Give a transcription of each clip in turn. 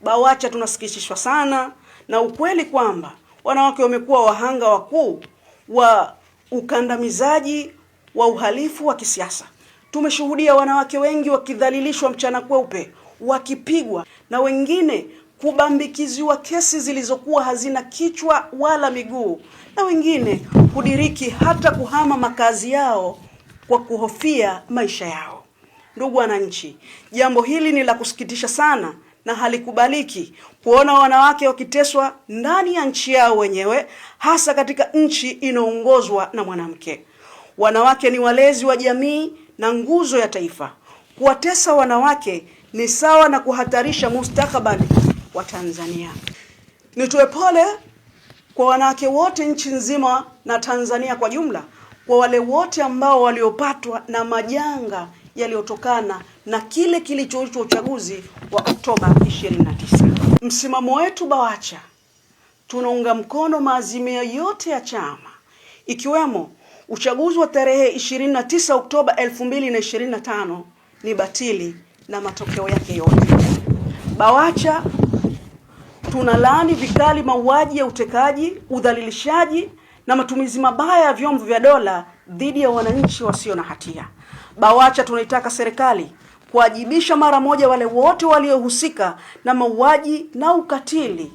BAWACHA tunasikitishwa sana na ukweli kwamba wanawake wamekuwa wahanga wakuu wa ukandamizaji wa uhalifu wa kisiasa. Tumeshuhudia wanawake wengi wakidhalilishwa mchana kweupe, wakipigwa na wengine kubambikiziwa kesi zilizokuwa hazina kichwa wala miguu, na wengine kudiriki hata kuhama makazi yao kwa kuhofia maisha yao. Ndugu wananchi, jambo hili ni la kusikitisha sana na halikubaliki kuona wanawake wakiteswa ndani ya nchi yao wenyewe, hasa katika nchi inaongozwa na mwanamke. Wanawake ni walezi wa jamii na nguzo ya taifa. Kuwatesa wanawake ni sawa na kuhatarisha mustakabali wa Tanzania. Nitoe pole kwa wanawake wote nchi nzima na Tanzania kwa jumla, kwa wale wote ambao waliopatwa na majanga yaliyotokana na kile kilichoitwa uchaguzi wa Oktoba 29. Msimamo wetu BAWACHA, tunaunga mkono maazimio yote ya chama, ikiwemo uchaguzi wa tarehe 29 Oktoba 2025 ni batili na matokeo yake yote. BAWACHA tunalaani vikali mauaji ya utekaji, udhalilishaji na matumizi mabaya ya vyombo vya dola dhidi ya wananchi wasio na hatia. BAWACHA tunaitaka serikali kuwajibisha mara moja wale wote waliohusika na mauaji na ukatili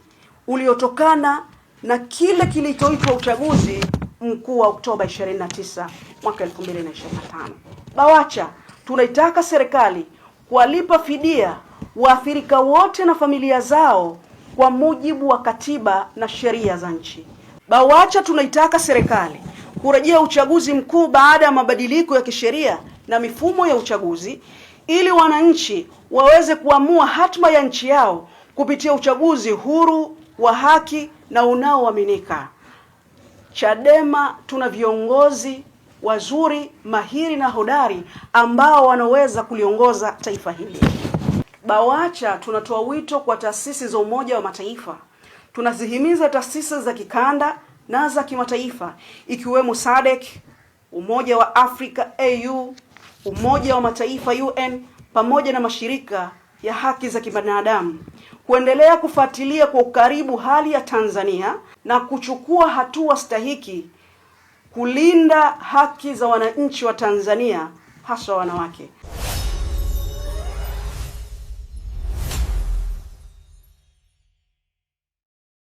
uliotokana na kile kilichoitwa uchaguzi mkuu wa Oktoba 29 mwaka 2025. BAWACHA tunaitaka serikali kuwalipa fidia waathirika wote na familia zao kwa mujibu wa katiba na sheria za nchi. BAWACHA tunaitaka serikali kurejea uchaguzi mkuu baada ya mabadiliko ya kisheria na mifumo ya uchaguzi, ili wananchi waweze kuamua hatma ya nchi yao kupitia uchaguzi huru, wa haki na unaoaminika. Chadema tuna viongozi wazuri, mahiri na hodari ambao wanaweza kuliongoza taifa hili. BAWACHA tunatoa wito kwa taasisi za Umoja wa Mataifa. Tunazihimiza taasisi za kikanda na za kimataifa ikiwemo SADC, Umoja wa Afrika AU, Umoja wa Mataifa UN, pamoja na mashirika ya haki za kibinadamu kuendelea kufuatilia kwa ukaribu hali ya Tanzania na kuchukua hatua stahiki kulinda haki za wananchi wa Tanzania, hasa wanawake.